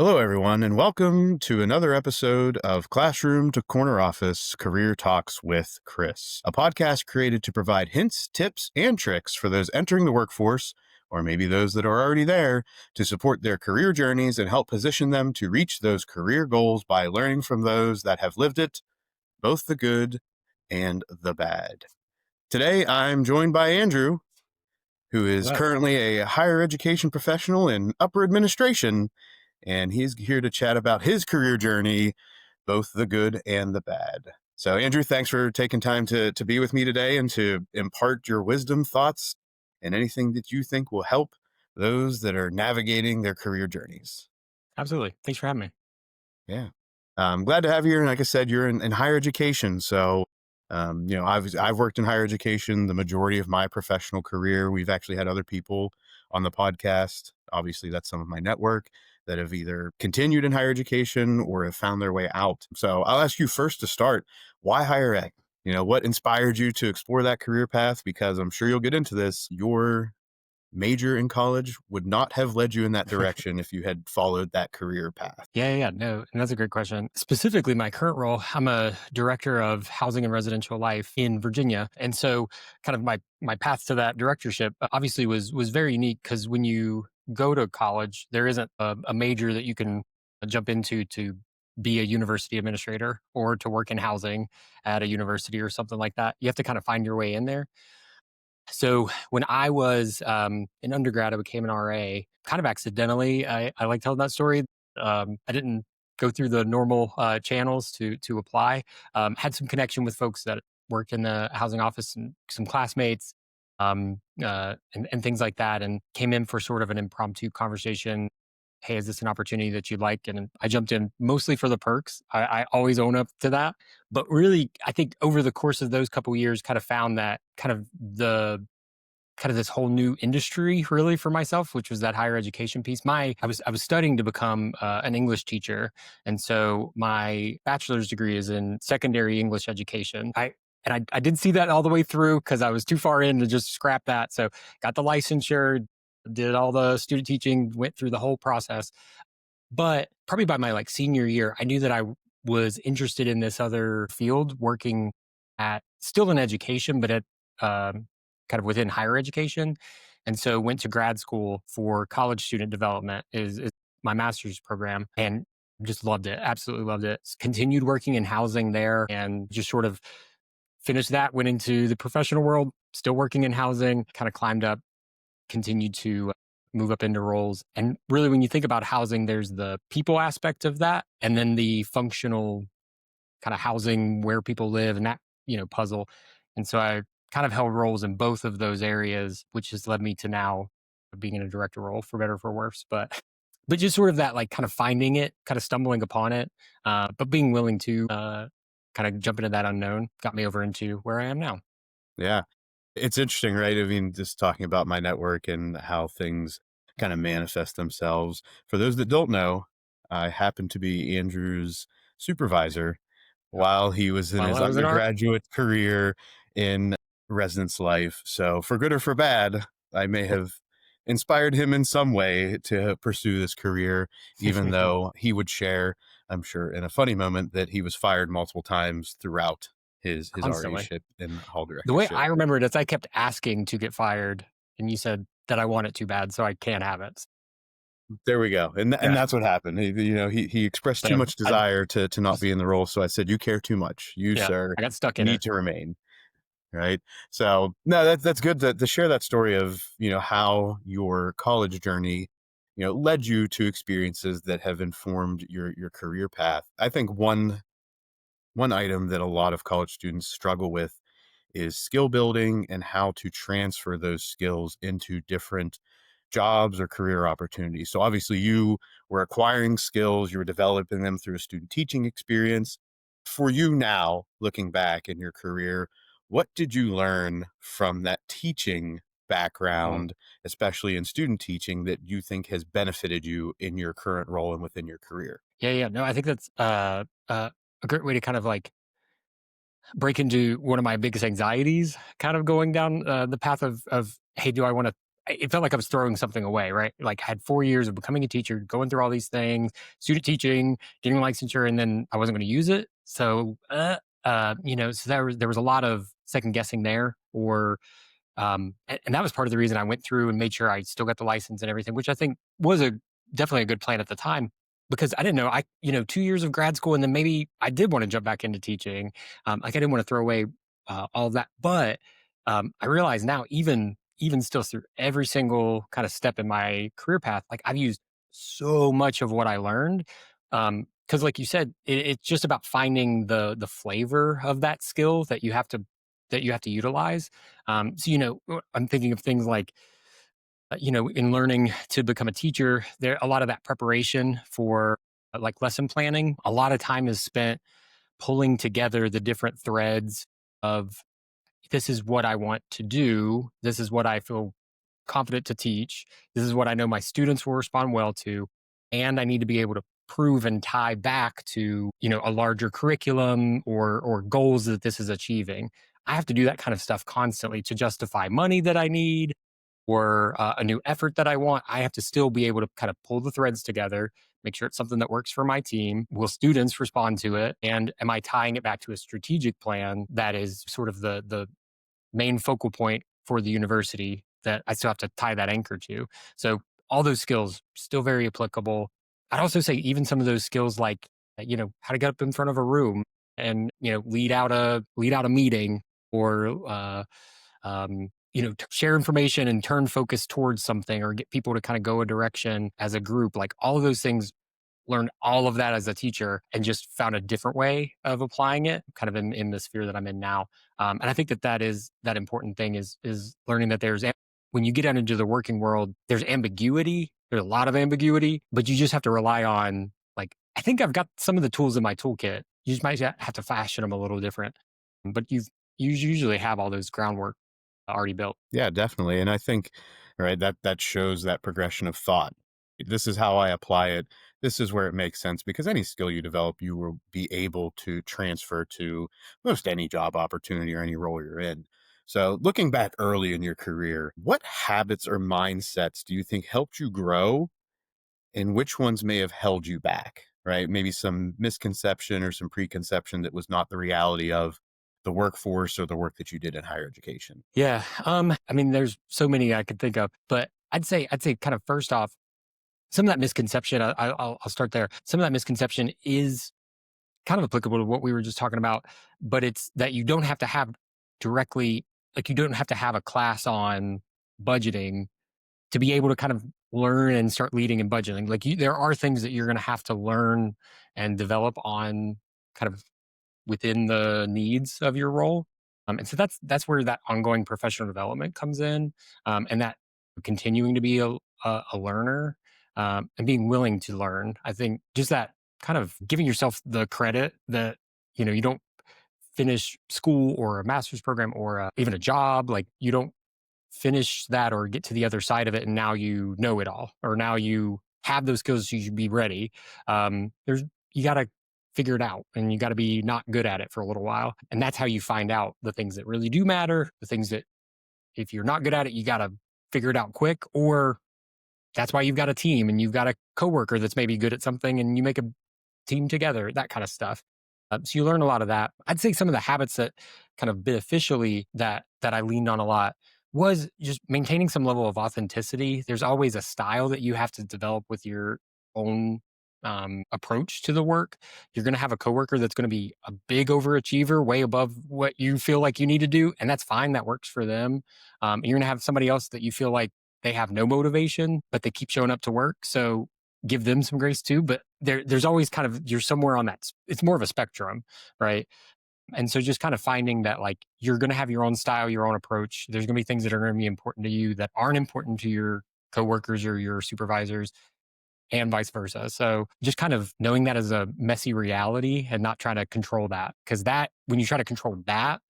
Hello, everyone, and welcome to another episode of Classroom to Corner Office Career Talks with Chris, a podcast created to provide hints, tips, and tricks for those entering the workforce, or maybe those that are already there, to support their career journeys and help position them to reach those career goals by learning from those that have lived it, both the good and the bad. Today, I'm joined by Andrew, who is Hello. currently a higher education professional in upper administration, and he's here to chat about his career journey, both the good and the bad. So, Andrew, thanks for taking time to be with me today and to impart your wisdom, thoughts, and anything that you think will help those that are navigating their career journeys. Absolutely. Thanks for having me. Yeah. I'm glad to have you here. And like I said, you're in higher education. So, I've worked in higher education the majority of my professional career. We've actually had other people on the podcast. Obviously, that's some of my network that have either continued in higher education or have found their way out. So I'll ask you first to start, why higher ed? What inspired you to explore that career path? Because I'm sure you'll get into this. Your major in college would not have led you in that direction if you had followed that career path. Yeah. No, and that's a great question. Specifically, my current role, I'm a director of housing and residential life in Virginia, and so kind of my path to that directorship obviously was very unique because when you go to college, there isn't a major that you can jump into to be a university administrator or to work in housing at a university or something like that. You have to kind of find your way in there. So when I was an undergrad, I became an RA kind of accidentally. I like telling that story. I didn't go through the normal channels to apply. Had some connection with folks that worked in the housing office and some classmates and things like that, and came in for sort of an impromptu conversation. Hey, is this an opportunity that you'd like? And I jumped in mostly for the perks. I always own up to that. But really, I think over the course of those couple of years, kind of found that kind of this whole new industry really for myself, which was that higher education piece. I was studying to become an English teacher, and so my bachelor's degree is in secondary English education. I didn't see that all the way through because I was too far in to just scrap that. So got the licensure, did all the student teaching, went through the whole process. But probably by my senior year, I knew that I was interested in this other field, working at still in education, but at kind of within higher education. And so went to grad school for college student development is my master's program, and just loved it. Absolutely loved it. Continued working in housing there and just sort of finished that, went into the professional world, still working in housing, kind of climbed up, continued to move up into roles. And really, when you think about housing, there's the people aspect of that, and then the functional kind of housing where people live and that, puzzle. And so I kind of held roles in both of those areas, which has led me to now being in a director role, for better or for worse. But just sort of that, kind of finding it, kind of stumbling upon it, but being willing to kind of jump into that unknown got me over into where I am now. Yeah. It's interesting, right? I mean, just talking about my network and how things kind of manifest themselves. For those that don't know, I happen to be Andrew's supervisor while he was in While his I was in our undergraduate career in residence life. So, for good or for bad, I may have inspired him in some way to pursue this career, even though he would share, I'm sure, in a funny moment, that he was fired multiple times throughout his constantly. RA-ship and hall The way directorship. I remember it is I kept asking to get fired, and you said that I want it too bad, so I can't have it. There we go. And Yeah, that's what happened. He expressed too but much desire to not be in the role. So I said, you care too much. You, yeah, sir, I got stuck in need it. to remain. Right. So no, that's good to share that story of, how your college journey, led you to experiences that have informed your career path. I think one item that a lot of college students struggle with is skill building and how to transfer those skills into different jobs or career opportunities. So obviously you were acquiring skills, you were developing them through a student teaching experience. For you now, looking back in your career, what did you learn from that teaching Oh, background, especially in student teaching, that you think has benefited you in your current role and within your career? yeah. No, I think that's a great way to kind of break into one of my biggest anxieties, kind of going down the path of hey, do I want to? it felt like I was throwing something away, right? Like I had 4 years of becoming a teacher, going through all these things, student teaching, getting licensure, and then I wasn't going to use it. So, so there was a lot of second guessing there, or and that was part of the reason I went through and made sure I still got the license and everything, which I think was a definitely a good plan at the time, because I didn't know, 2 years of grad school, and then maybe I did want to jump back into teaching. Like I didn't want to throw away all of that, but I realize now, even still, through every single kind of step in my career path, like I've used so much of what I learned. Because, like you said, it's just about finding the flavor of that skill that you have to utilize. I'm thinking of things like, in learning to become a teacher, there a lot of that preparation for like lesson planning. A lot of time is spent pulling together the different threads of, this is what I want to do. This is what I feel confident to teach. This is what I know my students will respond well to. And I need to be able to prove and tie back to, a larger curriculum or goals that this is achieving. I have to do that kind of stuff constantly to justify money that I need, or a new effort that I want. I have to still be able to kind of pull the threads together, make sure it's something that works for my team. Will students respond to it? And am I tying it back to a strategic plan that is sort of the main focal point for the university that I still have to tie that anchor to? So all those skills still very applicable. I'd also say even some of those skills, like how to get up in front of a room and lead out a meeting, or share information and turn focus towards something, or get people to kind of go a direction as a group. Like all of those things, learned all of that as a teacher and just found a different way of applying it, kind of in the sphere that I'm in now. And I think that important thing is learning that when you get out into the working world, there's ambiguity. There's a lot of ambiguity, but you just have to rely on, like, I think I've got some of the tools in my toolkit. You just might have to fashion them a little different, but you usually have all those groundwork already built. Yeah, definitely. And I think, right, that shows that progression of thought. This is how I apply it. This is where it makes sense, because any skill you develop, you will be able to transfer to most any job opportunity or any role you're in. So, looking back early in your career, what habits or mindsets do you think helped you grow, and which ones may have held you back? Right? Maybe some misconception or some preconception that was not the reality of the workforce or the work that you did in higher education. Yeah. I mean, there's so many I could think of, but I'd say kind of first off, some of that misconception, I'll start there. Some of that misconception is kind of applicable to what we were just talking about, but it's that you don't have to have directly, like, you don't have to have a class on budgeting to be able to kind of learn and start leading in budgeting. Like, there are things that you're going to have to learn and develop on, kind of within the needs of your role. And so that's where that ongoing professional development comes in, and that continuing to be a learner, and being willing to learn. I think just that kind of giving yourself the credit that you don't finish school or a master's program, or even a job. Like, you don't finish that or get to the other side of it and now you know it all, or now you have those skills, so you should be ready. There's You got to figure it out, and you got to be not good at it for a little while, and that's how you find out the things that really do matter, the things that, if you're not good at it, you got to figure it out quick. Or that's why you've got a team and you've got a coworker that's maybe good at something, and you make a team together, that kind of stuff. So you learn a lot of that. I'd say some of the habits that kind of beneficially that I leaned on a lot was just maintaining some level of authenticity. There's always a style that you have to develop with your own approach to the work. You're going to have a coworker that's going to be a big overachiever, way above what you feel like you need to do, and that's fine. That works for them. And you're going to have somebody else that you feel like they have no motivation, but they keep showing up to work. So give them some grace too. But there's always kind of, you're somewhere on that. It's more of a spectrum, right? And so just kind of finding that, like, you're going to have your own style, your own approach. There's going to be things that are going to be important to you that aren't important to your coworkers or your supervisors, and vice versa. So just kind of knowing that as a messy reality and not trying to control that. Because that, when you try to control that,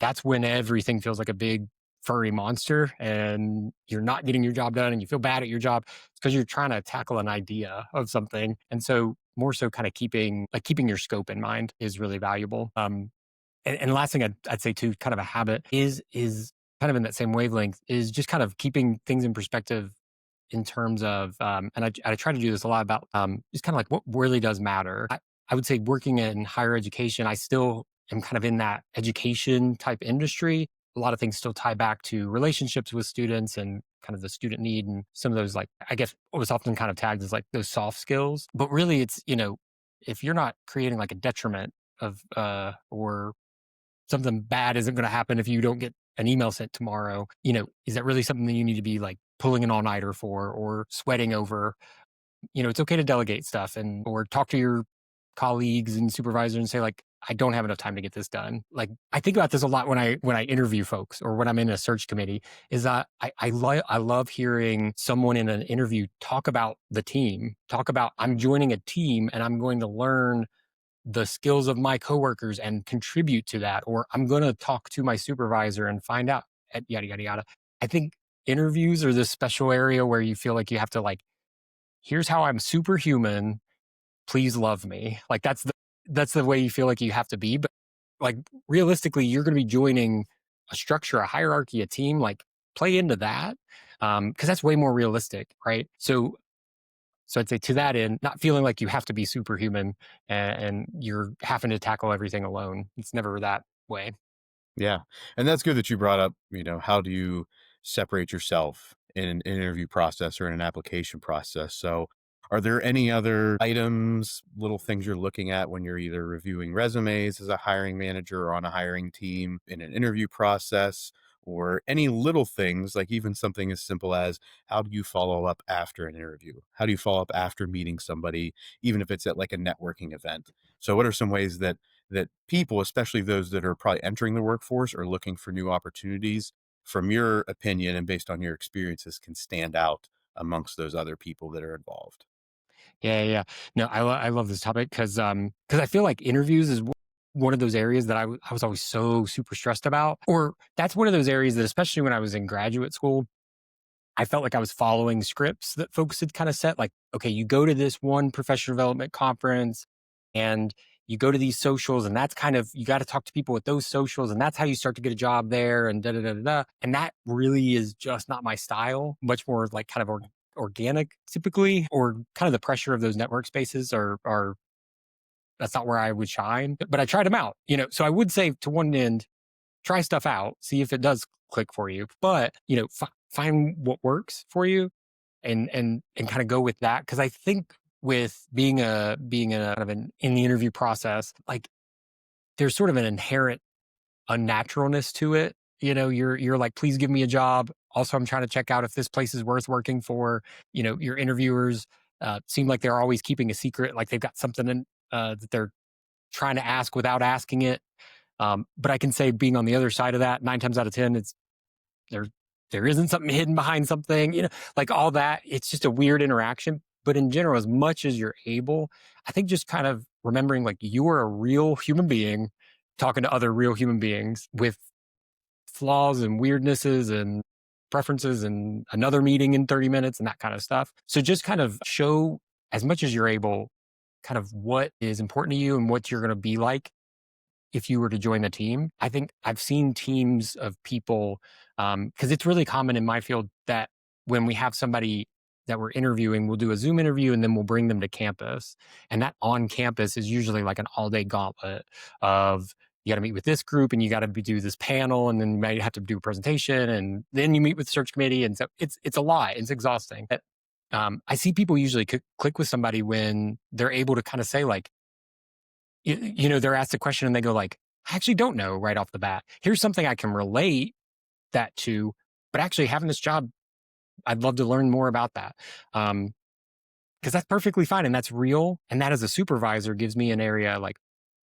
that's when everything feels like a big furry monster and you're not getting your job done and you feel bad at your job. It's because you're trying to tackle an idea of something. And so more so kind of keeping your scope in mind is really valuable. And last thing I'd say too, kind of a habit is kind of in that same wavelength is just kind of keeping things in perspective in terms of, and I try to do this a lot about just kind of like what really does matter. I would say working in higher education, I still am kind of in that education type industry. A lot of things still tie back to relationships with students and kind of the student need and some of those, like, I guess what was often kind of tagged as like those soft skills. But really, it's, if you're not creating like a detriment of, or something bad isn't going to happen if you don't get an email sent tomorrow. Is that really something that you need to be like pulling an all nighter for or sweating over? It's okay to delegate stuff and or talk to your colleagues and supervisor and say like, I don't have enough time to get this done. Like I think about this a lot when I interview folks or when I'm in a search committee. Is that I love hearing someone in an interview talk about the team, talk about I'm joining a team and I'm going to learn the skills of my coworkers and contribute to that, or I'm going to talk to my supervisor and find out yada, yada, yada. I think interviews are this special area where you feel like you have to like, here's how I'm superhuman. Please love me. Like that's the way you feel like you have to be. But like realistically, you're going to be joining a structure, a hierarchy, a team, like play into that. Cause that's way more realistic. Right. So I'd say to that end, not feeling like you have to be superhuman and you're having to tackle everything alone. It's never that way. Yeah. And that's good that you brought up, how do you separate yourself in an interview process or in an application process? So, are there any other items, little things you're looking at when you're either reviewing resumes as a hiring manager or on a hiring team in an interview process? Or any little things, like even something as simple as how do you follow up after an interview? How do you follow up after meeting somebody, even if it's at like a networking event? So, what are some ways that people, especially those that are probably entering the workforce or looking for new opportunities, from your opinion and based on your experiences, can stand out amongst those other people that are involved? Yeah, yeah, yeah. No, I love this topic because I feel like interviews is one of those areas that I was always so super stressed about. Or that's one of those areas that, especially when I was in graduate school, I felt like I was following scripts that folks had kind of set. Like, okay, you go to this one professional development conference and you go to these socials, and that's kind of, you got to talk to people at those socials, and that's how you start to get a job there, and da da da da. Da. And that really is just not my style, much more like kind of organic typically, or kind of the pressure of those network spaces are that's not where I would shine. But I tried them out, So I would say to one end, try stuff out, see if it does click for you. But find what works for you, and kind of go with that. Because I think with being a kind of in the interview process, like there's sort of an inherent unnaturalness to it. You're like, please give me a job. Also, I'm trying to check out if this place is worth working for. Your interviewers seem like they're always keeping a secret, like they've got something that they're trying to ask without asking it. But I can say, being on the other side of that, 9 times out of 10, it's there. There isn't something hidden behind something, like all that. It's just a weird interaction. But in general, as much as you're able, I think just kind of remembering like you are a real human being talking to other real human beings with flaws and weirdnesses and preferences and another meeting in 30 minutes and that kind of stuff. So just kind of show as much as you're able kind of what is important to you and what you're going to be like if you were to join the team. I think I've seen teams of people, because it's really common in my field that when we have somebody that we're interviewing, we'll do a Zoom interview and then we'll bring them to campus. And that on campus is usually like an all day gauntlet of, you got to meet with this group and you got to do this panel, and then you might have to do a presentation, and then you meet with the search committee. And so it's a lot. It's exhausting. I see people usually click with somebody when they're able to kind of say like, they're asked a question and they go like, I actually don't know right off the bat. Here's something I can relate that to, but actually having this job, I'd love to learn more about that. Because that's perfectly fine and that's real. And that as a supervisor gives me an area like,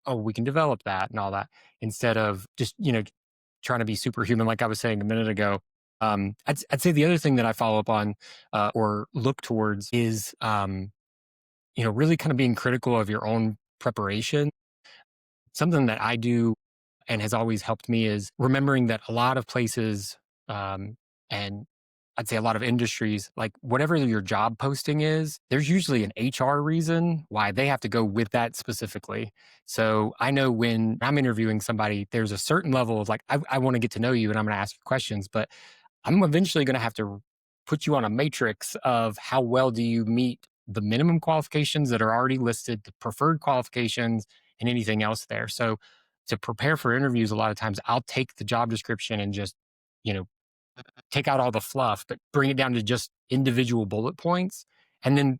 oh, we can develop that and all that, instead of just, trying to be superhuman, like I was saying a minute ago. I'd say the other thing that I follow up on or look towards is, really kind of being critical of your own preparation. Something that I do and has always helped me is remembering that a lot of places, and I'd say a lot of industries, like whatever your job posting is, there's usually an HR reason why they have to go with that specifically. So I know when I'm interviewing somebody, there's a certain level of like, I want to get to know you and I'm going to ask you questions, but I'm eventually going to have to put you on a matrix of how well do you meet the minimum qualifications that are already listed, the preferred qualifications, and anything else there. So to prepare for interviews, a lot of times I'll take the job description and just, you know, take out all the fluff, but bring it down to just individual bullet points. And then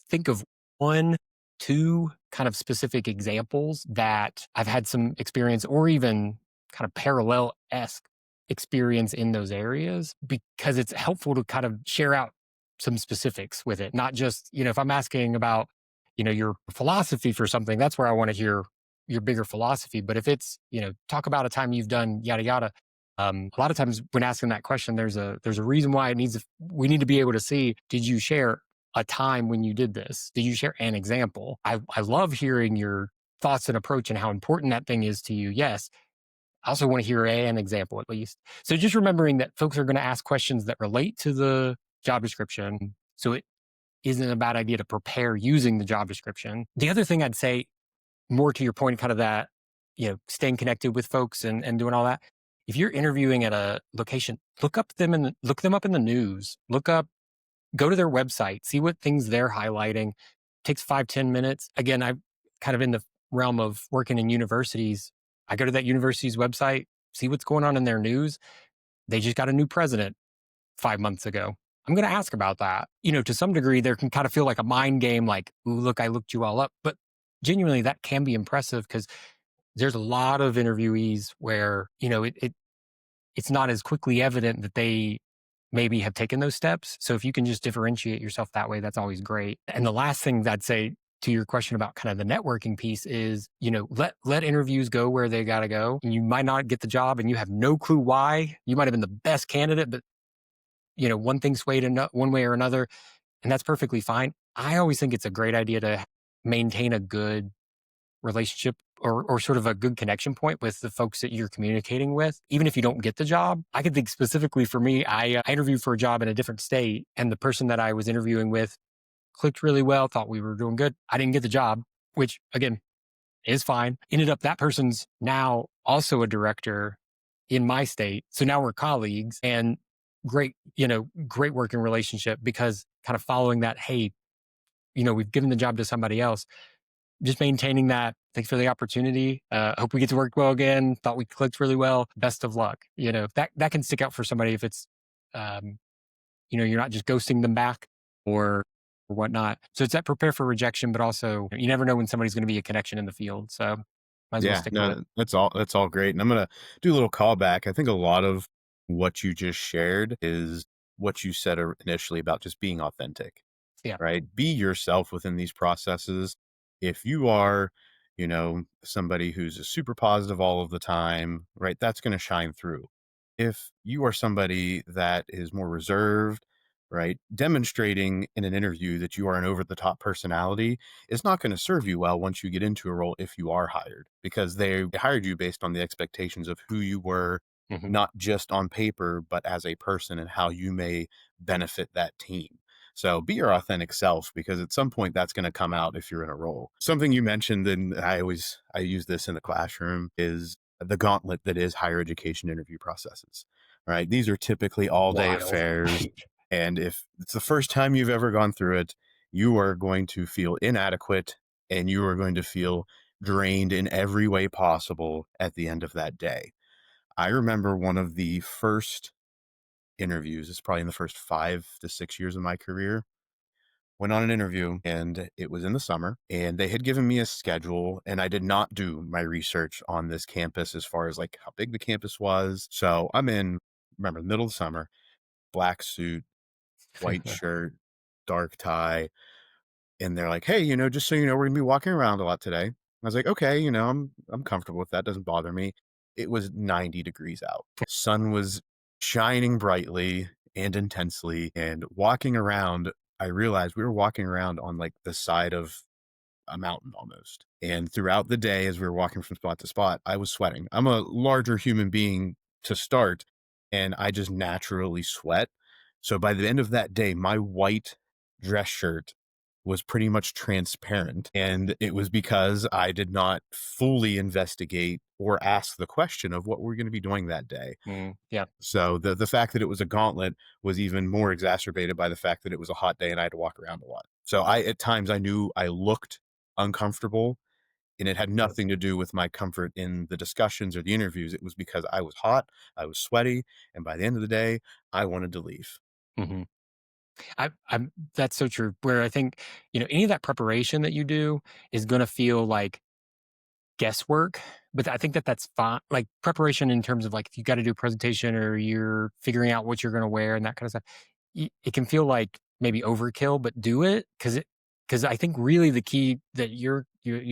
think of one, two kind of specific examples that I've had some experience or even kind of parallel esque experience in those areas because it's helpful to kind of share out some specifics with it. Not just, if I'm asking about, your philosophy for something, that's where I want to hear your bigger philosophy. But if it's, talk about a time you've done yada yada, a lot of times when asking that question, there's a reason why we need to be able to see, did you share a time when you did this? Did you share an example? I love hearing your thoughts and approach and how important that thing is to you. Yes. I also want to hear an example at least. So just remembering that folks are going to ask questions that relate to the job description. So it isn't a bad idea to prepare using the job description. The other thing I'd say, more to your point, kind of that, staying connected with folks and doing all that. If you're interviewing at a location, look them up in the news. Go to their website, see what things they're highlighting. Takes 5-10 minutes. Again, I'm kind of in the realm of working in universities. I go to that university's website, see what's going on in their news. They just got a new president 5 months ago. I'm going to ask about that. To some degree, there can kind of feel like a mind game, like, ooh, look, I looked you all up. But genuinely, that can be impressive because there's a lot of interviewees where, it's not as quickly evident that they maybe have taken those steps. So if you can just differentiate yourself that way, that's always great. And the last thing that I'd say to your question about kind of the networking piece is, let interviews go where they got to go. And you might not get the job and you have no clue why. You might have been the best candidate, but one thing swayed one way or another, and that's perfectly fine. I always think it's a great idea to maintain a good relationship or sort of a good connection point with the folks that you're communicating with, even if you don't get the job. I can think specifically for me, I interviewed for a job in a different state, and the person that I was interviewing with clicked really well, thought we were doing good. I didn't get the job, which again is fine. Ended up that person's now also a director in my state. So now we're colleagues and great working relationship because kind of following that, hey, we've given the job to somebody else, just maintaining that. Thanks for the opportunity. Hope we get to work well again. Thought we clicked really well. Best of luck. That can stick out for somebody if it's, you're not just ghosting them back or whatnot. So it's that prepare for rejection, but also you never know when somebody's going to be a connection in the field. So might as well Yeah, stick with it. no, that's all great. And I'm gonna do a little callback. I think a lot of what you just shared is what you said initially about just being authentic, Yeah. right? Be yourself within these processes. If you are, somebody who's a super positive all of the time, right? That's going to shine through. If you are somebody that is more reserved, right? Demonstrating in an interview that you are an over the top personality is not going to serve you well once you get into a role if you are hired, because they hired you based on the expectations of who you were, Hmm. not just on paper, but as a person and how you may benefit that team. So be your authentic self, because at some point that's going to come out if you're in a role. Something you mentioned, and I use this in the classroom, is the gauntlet that is higher education interview processes. Right? These are typically all day Wild. affairs. And if it's the first time you've ever gone through it, you are going to feel inadequate and you are going to feel drained in every way possible at the end of that day. I remember one of the first interviews, it's probably in the first 5 to 6 years of my career. Went on an interview and it was in the summer, and they had given me a schedule, and I did not do my research on this campus as far as like how big the campus was. So I'm in, remember, the middle of the summer, black suit, white shirt, dark tie. And they're like, "Hey, just so you know, we're gonna be walking around a lot today." I was like, "Okay, I'm comfortable with that. Doesn't bother me." It was 90 degrees out. Sun was shining brightly and intensely. And walking around, I realized we were walking around on like the side of a mountain almost. And throughout the day, as we were walking from spot to spot, I was sweating. I'm a larger human being to start, and I just naturally sweat. So by the end of that day, my white dress shirt was pretty much transparent. And it was because I did not fully investigate or ask the question of what we're going to be doing that day. Yeah. So the fact that it was a gauntlet was even more exacerbated by the fact that it was a hot day and I had to walk around a lot. So I at times I knew I looked uncomfortable, and it had nothing to do with my comfort in the discussions or the interviews. It was because I was hot, I was sweaty, and by the end of the day, I wanted to leave. hmm I'm that's so true. Where I think, any of that preparation that you do is going to feel like guesswork, but I think that that's fine. Like preparation in terms of like if you got to do a presentation or you're figuring out what you're going to wear and that kind of stuff, it can feel like maybe overkill, but do it because I think really the key that you're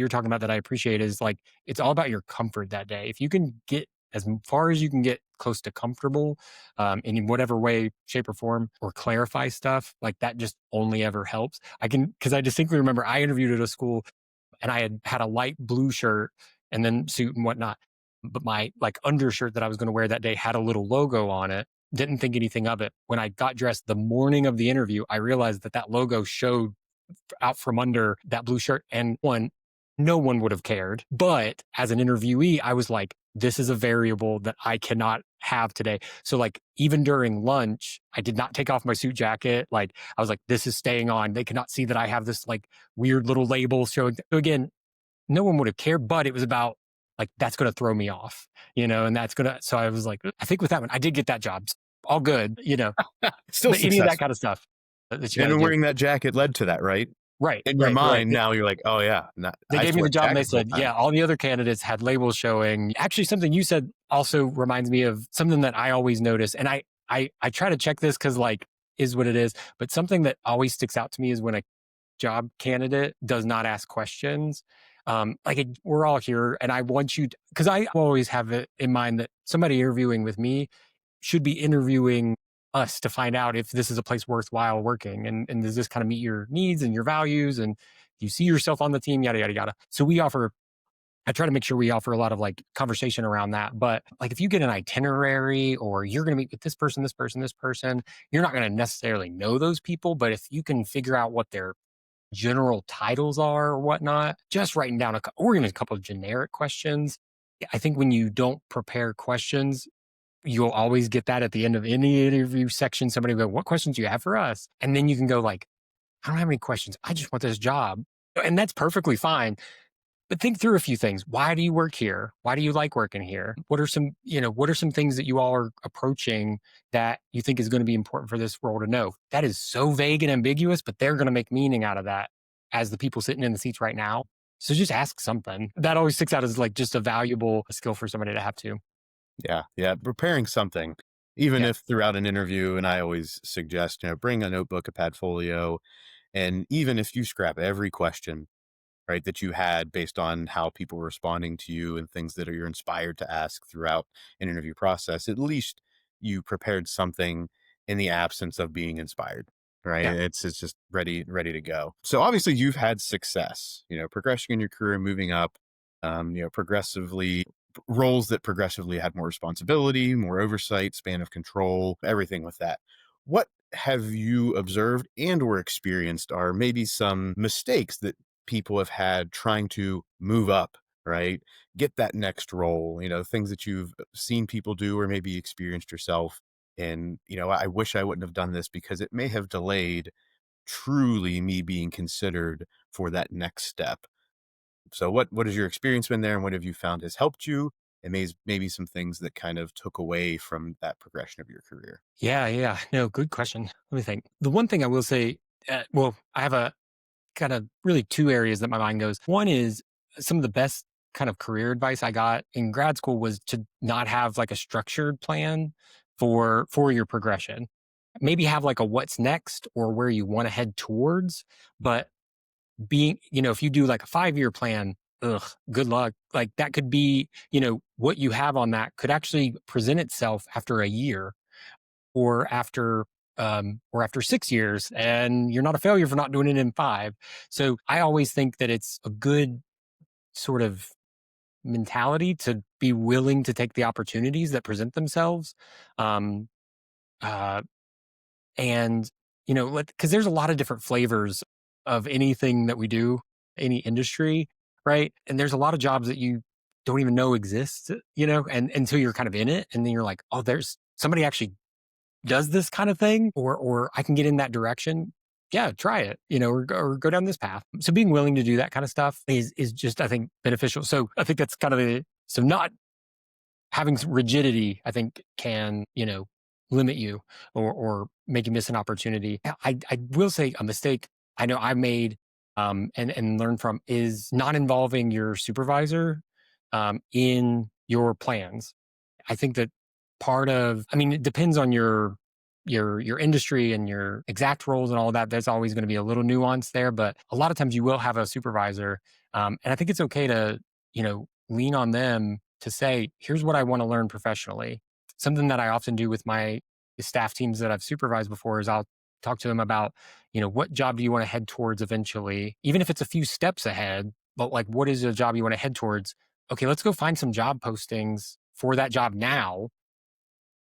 talking about that I appreciate is like it's all about your comfort that day. If you can get as far as you can get close to comfortable in whatever way, shape, or form, or clarify stuff like that, just only ever helps. I can because I distinctly remember I interviewed at a school and I had a light blue shirt and then suit and whatnot. But my like undershirt that I was going to wear that day had a little logo on it. Didn't think anything of it. When I got dressed the morning of the interview, I realized that that logo showed out from under that blue shirt. And no one would have cared. But as an interviewee, I was like, this is a variable that I cannot have today. So like even during lunch, I did not take off my suit jacket. Like I was like, this is staying on. They cannot see that I have this like weird little label showing. So again, no one would have cared, but it was about like that's going to throw me off, and that's going to. So I was like, I think with that one, I did get that job. All good. Still But any of that successful. kind of stuff that you got And to then do. wearing that jacket led to that, right? Right, In your right, right. mind, now you're like, "Oh, yeah, They I gave just me the wear job and they jackets all said, the time." yeah, all the other candidates had labels showing. Actually, something you said also reminds me of something that I always notice. And I try to check this because like is what it is. But something that always sticks out to me is when a job candidate does not ask questions. We're all here and I want you because I always have it in mind that somebody interviewing with me should be interviewing us to find out if this is a place worthwhile working and does this kind of meet your needs and your values and do you see yourself on the team, yada, yada, yada. So I try to make sure we offer a lot of like conversation around that. But like if you get an itinerary or you're going to meet with this person, this person, this person, you're not going to necessarily know those people. But if you can figure out what their general titles are or whatnot, just writing down or even a couple of generic questions. I think when you don't prepare questions, you'll always get that at the end of any interview section. Somebody will go, what questions do you have for us? And then you can go like, I don't have any questions. I just want this job. And that's perfectly fine. But think through a few things. Why do you work here? Why do you like working here? What are some things that you all are approaching that you think is going to be important for this role to know? That is so vague and ambiguous, but they're going to make meaning out of that as the people sitting in the seats right now. So just ask something. That always sticks out as like just a valuable skill for somebody to have too. Yeah, yeah, preparing something, even Yeah. if throughout an interview, and I always suggest, bring a notebook, a Padfolio, and even if you scrap every question, right, that you had based on how people were responding to you and things that you're inspired to ask throughout an interview process, at least you prepared something in the absence of being inspired, right? Yeah. It's just ready to go. So obviously you've had success, progressing in your career, moving up, progressively roles that progressively had more responsibility, more oversight, span of control, everything with that. What have you observed and or experienced are maybe some mistakes that people have had trying to move up, right? Get that next role, things that you've seen people do or maybe experienced yourself. And, I wish I wouldn't have done this because it may have delayed truly me being considered for that next step. So what has your experience been there and what have you found has helped you? And maybe some things that kind of took away from that progression of your career. Yeah. Yeah. No, good question. Let me think. The one thing I will say, I have a kind of really two areas that my mind goes. One is some of the best kind of career advice I got in grad school was to not have like a structured plan for your progression. Maybe have like a what's next or where you want to head towards, but if you do like a 5-year plan, ugh, good luck. Like that could be, what you have on that could actually present itself after a year or after 6 years, and you're not a failure for not doing it in 5. So I always think that it's a good sort of mentality to be willing to take the opportunities that present themselves. Um, uh, And, because there's a lot of different flavors of anything that we do, any industry, right? And there's a lot of jobs that you don't even know exist, and until you're kind of in it. And then you're like, oh, there's somebody actually does this kind of thing, or I can get in that direction. Yeah, try it, or go down this path. So being willing to do that kind of stuff is just, I think, beneficial. So I think that's kind of so not having some rigidity, I think, can, limit you or make you miss an opportunity. I will say a mistake I know I made, and learn from, is not involving your supervisor in your plans. I think that I mean, it depends on your industry and your exact roles and all of that. There's always going to be a little nuance there, but a lot of times you will have a supervisor, and I think it's okay to lean on them to say, "Here's what I want to learn professionally." Something that I often do with my staff teams that I've supervised before is I'll talk to them about, what job do you want to head towards eventually, even if it's a few steps ahead. But like, what is a job you want to head towards? Okay, let's go find some job postings for that job now.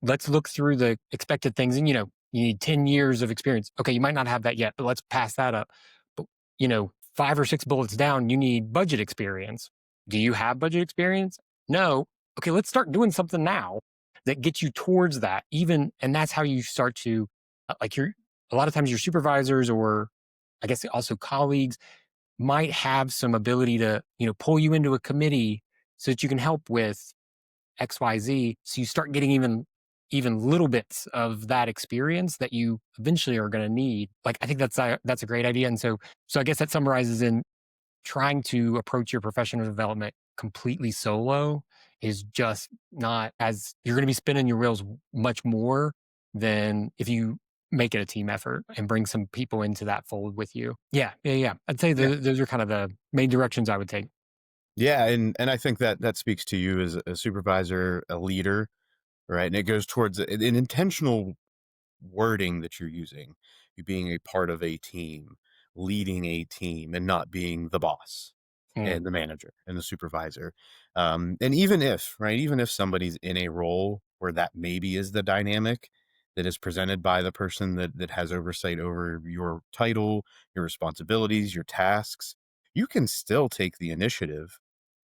Let's look through the expected things. And, you need 10 years of experience. Okay, you might not have that yet, but let's pass that up. But, 5 or 6 bullets down, you need budget experience. Do you have budget experience? No. Okay, let's start doing something now that gets you towards that. And that's how you start to, a lot of times your supervisors, or I guess also colleagues, might have some ability to, pull you into a committee so that you can help with XYZ. So you start getting even little bits of that experience that you eventually are going to need. Like, I think that's a great idea. And so I guess that summarizes in trying to approach your professional development completely solo is just not, as you're going to be spinning your wheels much more than if you make it a team effort and bring some people into that fold with you. Yeah, yeah, yeah. I'd say Yeah. those are kind of the main directions I would take. Yeah, and I think that that speaks to you as a supervisor, a leader, right? And it goes towards an intentional wording that you're using, you being a part of a team, leading a team, and not being the boss Mm, and the manager and the supervisor. And even if, right, even if somebody's in a role where that maybe is the dynamic that is presented by the person that has oversight over your title, your responsibilities, your tasks, you can still take the initiative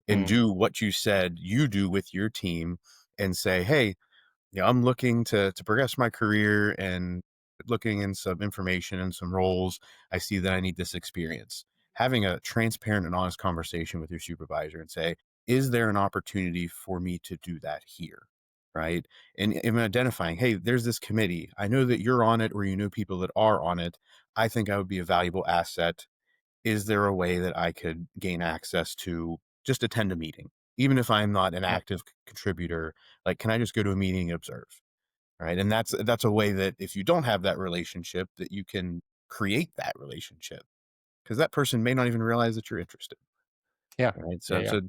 and mm, do what you said you do with your team and say, hey, I'm looking to progress my career and looking in some information and some roles. I see that I need this experience. Having a transparent and honest conversation with your supervisor and say, is there an opportunity for me to do that here? Right. And identifying, hey, there's this committee. I know that you're on it or you know people that are on it. I think I would be a valuable asset. Is there a way that I could gain access to just attend a meeting? Even if I'm not an yeah, active contributor, like, can I just go to a meeting and observe? Right. And that's a way that if you don't have that relationship, that you can create that relationship because that person may not even realize that you're interested. yeah, Right. yeah, So yeah.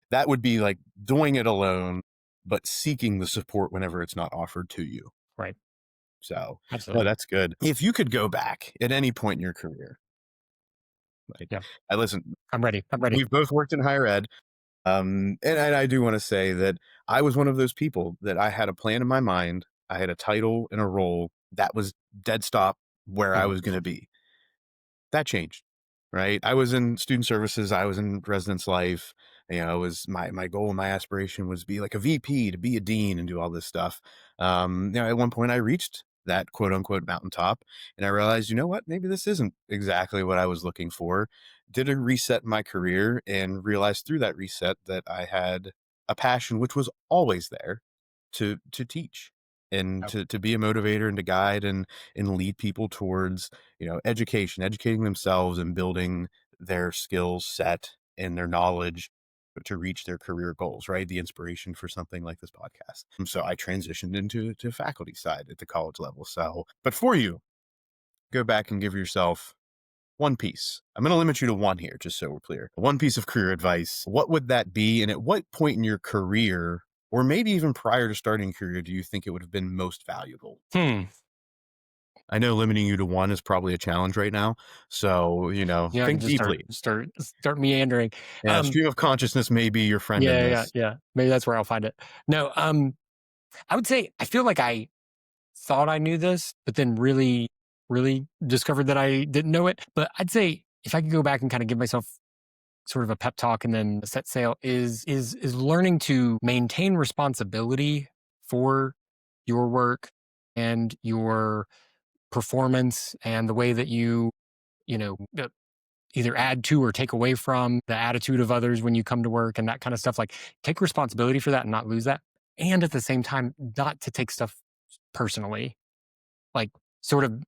that would be like doing it alone, but seeking the support whenever it's not offered to you. Right. So no, Absolutely. that's good. If you could go back at any point in your career, right? Yeah. I listen, I'm ready. I'm ready. we've both worked in higher ed. And I do want to say that I was one of those people that I had a plan in my mind. I had a title and a role that was dead stop where I Mhm. was going to be. That changed, right? I was in student services. I was in residence life. It was my goal and my aspiration was to be like a VP, to be a dean, and do all this stuff. At one point, I reached that quote unquote mountaintop, and I realized, you know what? Maybe this isn't exactly what I was looking for. Did a reset in my career, and realized through that reset that I had a passion, which was always there, to teach and Oh, to be a motivator and to guide and lead people towards educating themselves and building their skills set and their knowledge to reach their career goals, right? The inspiration for something like this podcast. So I transitioned into to faculty side at the college level. So, but for you, go back and give yourself one piece. I'm going to limit you to one here, just so we're clear. One piece of career advice. What would that be? And at what point in your career, or maybe even prior to starting a career, do you think it would have been most valuable? hmm. I know limiting you to one is probably a challenge right now. So, Yeah, I can think just start deeply. start start meandering. Yeah, Um, stream of consciousness may be your friend in yeah, yeah, this. yeah. Maybe that's where I'll find it. No, I would say I feel like I thought I knew this, but then really really discovered that I didn't know it. But I'd say if I could go back and kind of give myself sort of a pep talk and then set sail is learning to maintain responsibility for your work and your performance and the way that you know either add to or take away from the attitude of others when you come to work and that kind of stuff. Like, take responsibility for that and not lose that, and at the same time not to take stuff personally, like sort of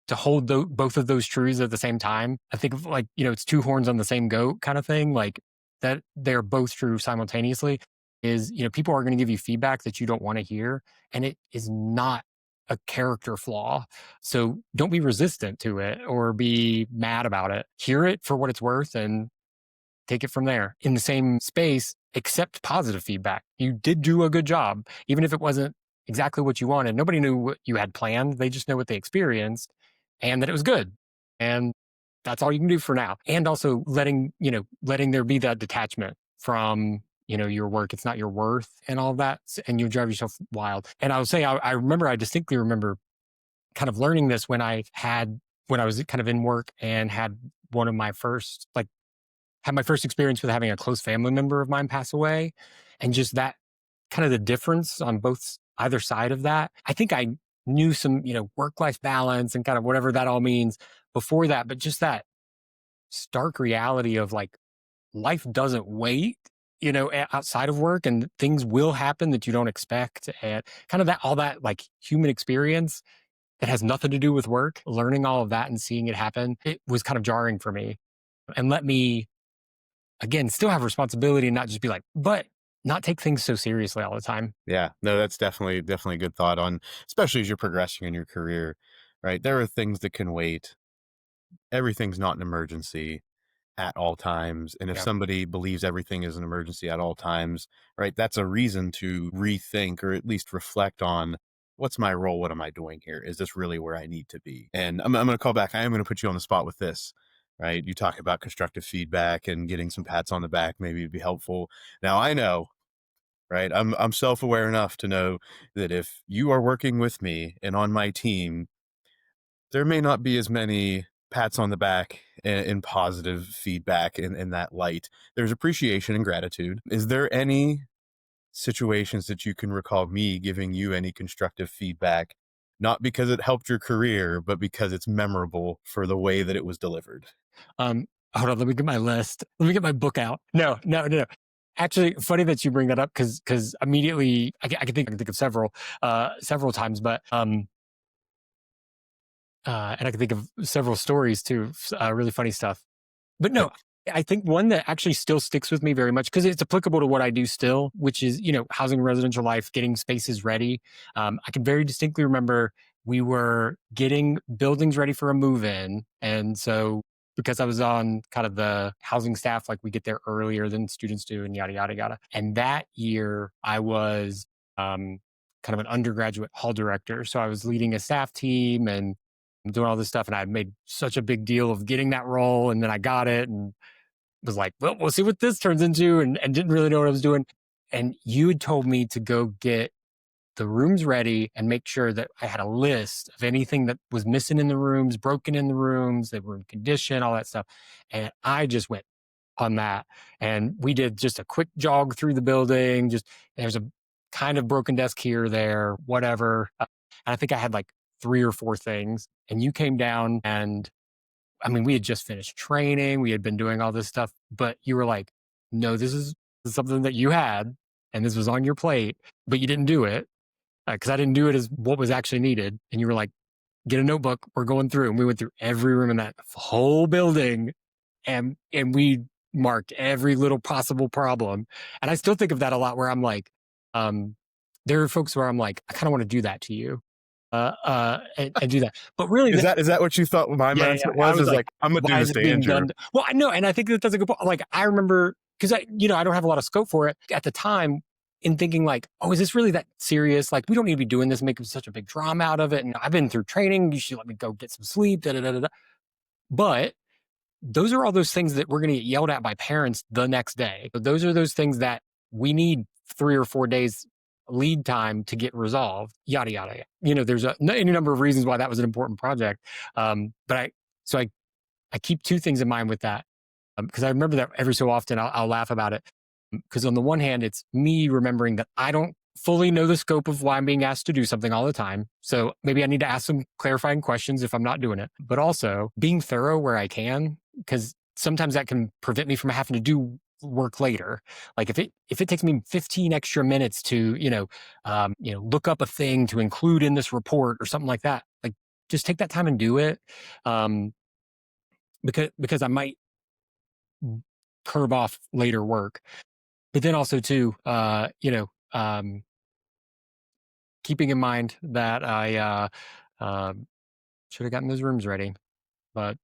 to hold both of those truths at the same time. I think of, like, it's two horns on the same goat kind of thing, like that they're both true simultaneously. Is, people are going to give you feedback that you don't want to hear, and it is not a character flaw. So don't be resistant to it or be mad about it. Hear it for what it's worth and take it from there. In the same space, accept positive feedback. You did do a good job, even if it wasn't exactly what you wanted. Nobody knew what you had planned. They just know what they experienced and that it was good. And that's all you can do for now. And also letting there be that detachment from, your work. It's not your worth and all of that. And you drive yourself wild. And I will say, I distinctly remember kind of learning this when I was kind of in work and had one of my first, like, had my first experience with having a close family member of mine pass away, and just that kind of the difference on either side of that. I think I knew some, work life balance and kind of whatever that all means before that, but just that stark reality of like life doesn't wait, outside of work, and things will happen that you don't expect, and kind of that all that like human experience that has nothing to do with work. Learning all of that and seeing it happen, it was kind of jarring for me, and let me again, still have responsibility and not just be like, but not take things so seriously all the time. Yeah, no, that's definitely a good thought on, especially as you're progressing in your career, right? There are things that can wait. Everything's not an emergency at all times. And if Yeah. somebody believes everything is an emergency at all times, right, that's a reason to rethink or at least reflect on what's my role? What am I doing here? Is this really where I need to be? And I'm going to call back. I am going to put you on the spot with this, right? You talk about constructive feedback and getting some pats on the back. Maybe it'd be helpful. Now I know, right? I'm self-aware enough to know that if you are working with me and on my team, there may not be as many pats on the back and positive feedback in that light. There's appreciation and gratitude. Is there any situations that you can recall me giving you any constructive feedback, not because it helped your career, but because it's memorable for the way that it was delivered? Um, Hold on, let me get my list. Let me get my book out. No, no, no, no. Actually, funny that you bring that up because immediately I can think of several times, but and I can think of several stories too, really funny stuff. But Yeah. no, I think one that actually still sticks with me very much because it's applicable to what I do still, which is, housing and residential life, getting spaces ready. I can very distinctly remember we were getting buildings ready for a move in. And so, because I was on kind of the housing staff, like we get there earlier than students do and yada, yada, yada. And that year I was kind of an undergraduate hall director. So I was leading a staff team and doing all this stuff. And I made such a big deal of getting that role. And then I got it and was like, well, we'll see what this turns into. And didn't really know what I was doing. And you had told me to go get the rooms ready and make sure that I had a list of anything that was missing in the rooms, broken in the rooms, they were in condition, all that stuff. And I just went on that. And we did just a quick jog through the building. Just there's a kind of broken desk here, there, whatever. And I think I had like three or four things. And you came down and I mean, we had just finished training. We had been doing all this stuff, but you were like, no, this is something that you had and this was on your plate, but you didn't do it because I didn't do it as what was actually needed. And you were like, get a notebook. We're going through. And we went through every room in that whole building and we marked every little possible problem. And I still think of that a lot where I'm like, um, there are folks where I'm like, I kind of want to do that to you. And do that. But really, Is that what you thought my yeah, yeah. mindset I was? was Is like, like, I'm gonna do why is this it to being Andrew. done? Well, I know, and I think that's a good point. Like, I remember because I don't have a lot of scope for it at the time. In thinking like, oh, is this really that serious? Like, we don't need to be doing this, making such a big drama out of it. And I've been through training. You should let me go get some sleep. Da da da da. Da. But those are all those things that we're going to get yelled at by parents the next day. But those are those things that we need 3 or 4 days lead time to get resolved, yada, yada, yada. You know, there's any number of reasons why that was an important project. But so I keep two things in mind with that, because I remember that every so often I'll laugh about it. Because on the one hand, it's me remembering that I don't fully know the scope of why I'm being asked to do something all the time. So maybe I need to ask some clarifying questions if I'm not doing it, but also being thorough where I can, because sometimes that can prevent me from having to do work later. Like if it takes me 15 extra minutes to, look up a thing to include in this report or something like that, like just take that time and do it. Um, because I might curve off later work. But then also too, keeping in mind that I should have gotten those rooms ready, but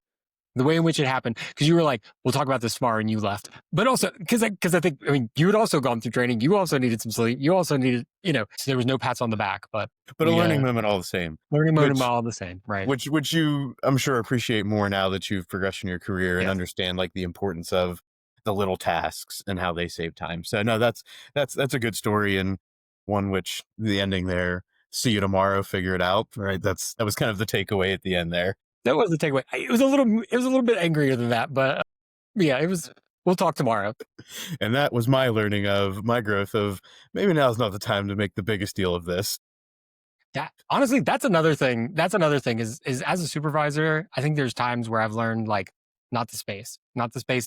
the way in which it happened, because you were like, "We'll talk about this tomorrow," and you left. But also because I think, I mean, you had also gone through training. You also needed some sleep. You also needed, so there was no pats on the back, but But a we learning moment all the same, learning mode which all the same, right? which you, I'm sure, appreciate more now that you've progressed in your career and Yes. understand like the importance of the little tasks and how they save time. So no, that's a good story, and one which the ending there, see you tomorrow, figure it out. Right. That was kind of the takeaway at the end there. That was the takeaway. It was a little bit angrier than that, but yeah, it was. We'll talk tomorrow. And that was my learning of my growth of maybe now's not the time to make the biggest deal of this. That honestly, that's another thing. That's another thing is as a supervisor, I think there's times where I've learned like not the space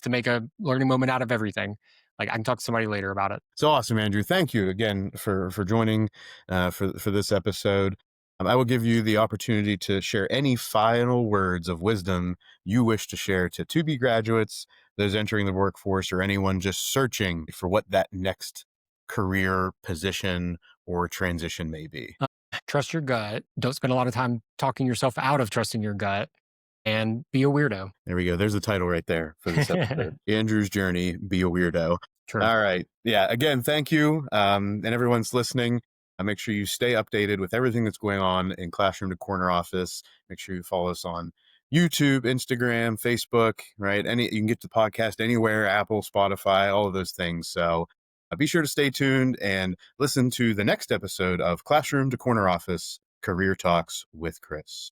to make a learning moment out of everything. Like I can talk to somebody later about it. So awesome, Andrew. Thank you again for joining for this episode. I will give you the opportunity to share any final words of wisdom you wish to share to be graduates, those entering the workforce, or anyone just searching for what that next career position or transition may be. Trust your gut. Don't spend a lot of time talking yourself out of trusting your gut, and be a weirdo. There we go. There's the title right there for this episode. Andrew's Journey, Be a Weirdo. True. All right. Yeah. Again, thank you. And everyone's listening. Make sure you stay updated with everything that's going on in Classroom to Corner Office. Make sure you follow us on YouTube, Instagram, Facebook, right? You can get the podcast anywhere, Apple, Spotify, all of those things. So be sure to stay tuned and listen to the next episode of Classroom to Corner Office Career Talks with Chris.